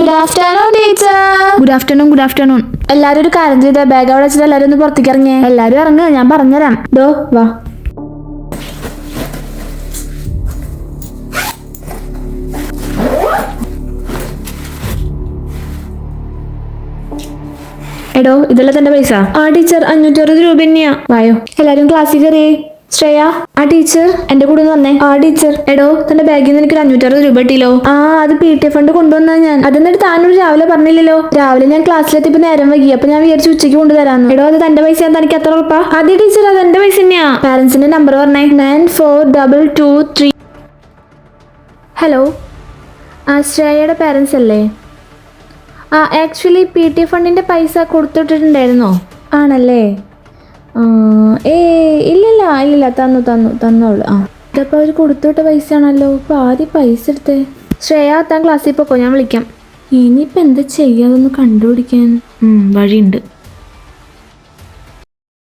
Good afternoon teacher. Good afternoon. Good afternoon. എല്ലാരും ഒരു കാര്യം ചെയ്ത ബാഗ് അവിടെ വെച്ചിട്ട് എല്ലാരും ഒന്ന് പുറത്തേക്ക് ഇറങ്ങിയേ. എല്ലാരും ഇറങ്ങ്, ഞാൻ പറഞ്ഞുതരാം. ഡോ വാ. എടോ, ഇതല്ല തന്റെ പൈസ. ആ ടീച്ചർ, 560 രൂപ തന്നെയാ. വായോ. എല്ലാരും ക്ലാസ്സിൽ കയറിയേ. ശ്രേയ. ആ ടീച്ചർ, എന്റെ കൂടെ ഒന്ന് വന്നേ. ആ ടീച്ചർ. എടോ, തന്റെ ബാഗിൽ നിന്ന് എനിക്ക് 560 രൂപ കിട്ടിയല്ലോ. ആ, അത് PT ഫണ്ട് കൊണ്ടുവന്നാ ഞാൻ. അതെന്നിട്ട് താനോട് രാവിലെ പറഞ്ഞില്ലല്ലോ. രാവിലെ ഞാൻ ക്ലാസ്സിലെത്തിയപ്പോ നേരം വൈകി. അപ്പൊ ഞാൻ വിചാരിച്ചു ഉച്ചയ്ക്ക് കൊണ്ടുതരാന്ന്. എടോ, അത് തന്റെ പൈസ. തനിക്ക് എത്ര ഉറപ്പാ? അതെ ടീച്ചർ, അത് എന്റെ പൈസ തന്നെയാ. പാരന്റ്സിന്റെ നമ്പർ പറഞ്ഞേ. 942223. ഹലോ, ആ ശ്രേയയുടെ പാരൻസ് അല്ലേ? ആ, ആക്ച്വലി PT ഫണ്ടിന്റെ പൈസ കൊടുത്തിട്ടുണ്ടായിരുന്നോ? ആണല്ലേ. ഇല്ലില്ല, തന്നോളൂ. ആ, ഇതപ്പോൾ അവർ കൊടുത്തുവിട്ട പൈസ ആണല്ലോ. ഇപ്പോൾ ആദ്യം പൈസ എടുത്തേ. ശ്രേയ, താൻ ക്ലാസ്സിൽ പോക്കോ, ഞാൻ വിളിക്കാം. ഇനിയിപ്പോൾ എന്താ ചെയ്യാതൊന്ന് കണ്ടുപിടിക്കാൻ വഴിയുണ്ട്.